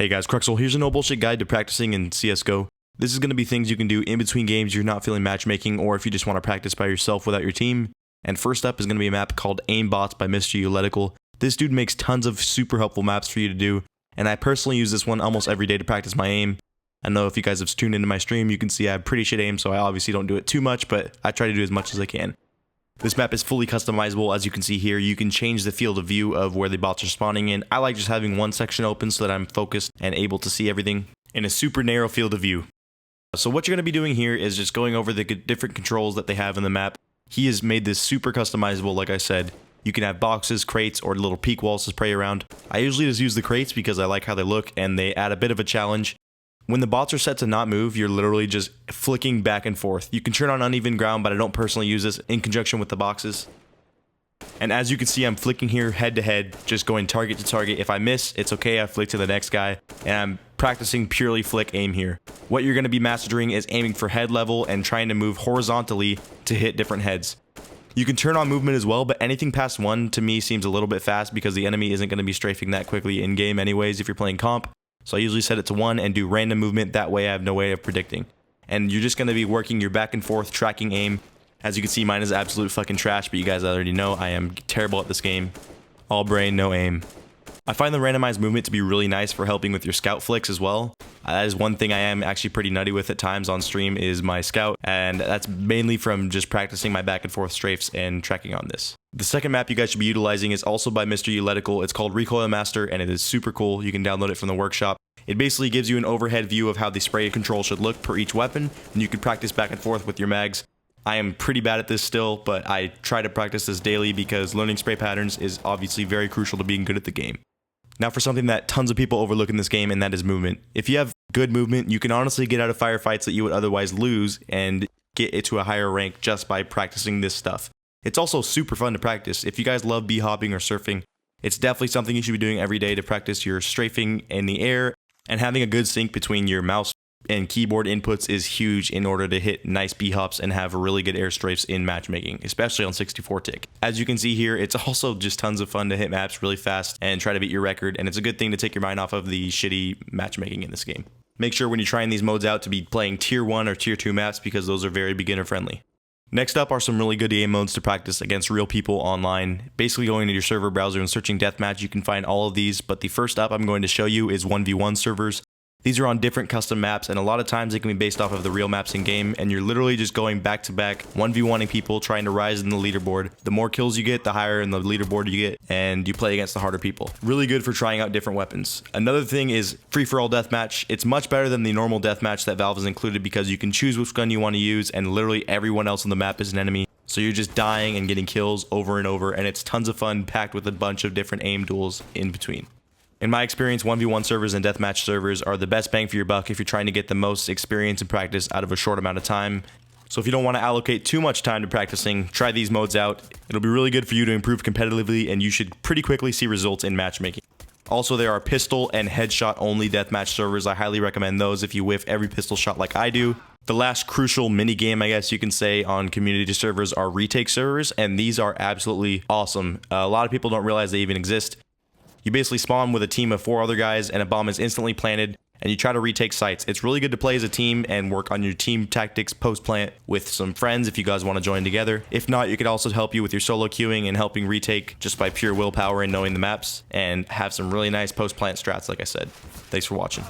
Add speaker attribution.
Speaker 1: Hey guys, Cruxel, here's a no bullshit guide to practicing in CSGO. This is going to be things you can do in between games you're not feeling matchmaking, or if you just want to practice by yourself without your team. And first up is going to be a map called Aimbots by Mr. Euletical. This dude makes tons of super helpful maps for you to do, and I personally use this one almost every day to practice my aim. I know if you guys have tuned into my stream, you can see I have pretty shit aim, so I obviously don't do it too much, but I try to do as much as I can. This map is fully customizable, as you can see here. You can change the field of view of where the bots are spawning in. I like just having one section open so that I'm focused and able to see everything in a super narrow field of view. So what you're going to be doing here is just going over the different controls that they have in the map. He has made this super customizable, like I said. You can have boxes, crates, or little peek walls to spray around. I usually just use the crates because I like how they look and they add a bit of a challenge. When the bots are set to not move, you're literally just flicking back and forth. You can turn on uneven ground, but I don't personally use this in conjunction with the boxes. And as you can see, I'm flicking here head to head, just going target to target. If I miss, it's okay, I flick to the next guy, and I'm practicing purely flick aim here. What you're going to be mastering is aiming for head level and trying to move horizontally to hit different heads. You can turn on movement as well, but anything past 1 to me seems a little bit fast because the enemy isn't going to be strafing that quickly in game anyways if you're playing comp. So I usually set it to 1 and do random movement, that way I have no way of predicting. And you're just going to be working your back and forth tracking aim. As you can see, mine is absolute fucking trash, but you guys already know I am terrible at this game. All brain, no aim. I find the randomized movement to be really nice for helping with your scout flicks as well. That is one thing I am actually pretty nutty with at times on stream is my scout, and that's mainly from just practicing my back and forth strafes and tracking on this. The second map you guys should be utilizing is also by Mr. Euletical. It's called Recoil Master, and it is super cool. You can download it from the workshop. It basically gives you an overhead view of how the spray control should look per each weapon, and you can practice back and forth with your mags. I am pretty bad at this still, but I try to practice this daily because learning spray patterns is obviously very crucial to being good at the game. Now for something that tons of people overlook in this game, and that is movement. If you have good movement, you can honestly get out of firefights that you would otherwise lose and get it to a higher rank just by practicing this stuff. It's also super fun to practice. If you guys love bee hopping or surfing, it's definitely something you should be doing every day to practice your strafing in the air, and having a good sync between your mouse and keyboard inputs is huge in order to hit nice bee hops and have really good air strafes in matchmaking, especially on 64 tick. As you can see here, it's also just tons of fun to hit maps really fast and try to beat your record, and it's a good thing to take your mind off of the shitty matchmaking in this game. Make sure when you're trying these modes out to be playing tier 1 or tier 2 maps because those are very beginner friendly. Next up are some really good aim modes to practice against real people online. Basically going to your server browser and searching deathmatch, you can find all of these, but the first up I'm going to show you is 1v1 servers. These are on different custom maps, and a lot of times they can be based off of the real maps in game, and you're literally just going back to back 1v1ing people, trying to rise in the leaderboard. The more kills you get, the higher in the leaderboard you get, and you play against the harder people. Really good for trying out different weapons. Another thing is free-for-all deathmatch. It's much better than the normal deathmatch that Valve has included because you can choose which gun you want to use, and literally everyone else on the map is an enemy. So you're just dying and getting kills over and over, and it's tons of fun packed with a bunch of different aim duels in between. In my experience, 1v1 servers and deathmatch servers are the best bang for your buck if you're trying to get the most experience and practice out of a short amount of time. So if you don't want to allocate too much time to practicing, try these modes out. It'll be really good for you to improve competitively, and you should pretty quickly see results in matchmaking. Also, there are pistol and headshot only deathmatch servers. I highly recommend those if you whiff every pistol shot like I do. The last crucial mini game, I guess you can say, on community servers are retake servers, and these are absolutely awesome. A lot of people don't realize they even exist. You basically spawn with a team of 4 other guys, and a bomb is instantly planted, and you try to retake sites. It's really good to play as a team and work on your team tactics post-plant with some friends if you guys want to join together. If not, it could also help you with your solo queuing and helping retake just by pure willpower and knowing the maps, and have some really nice post-plant strats like I said. Thanks for watching.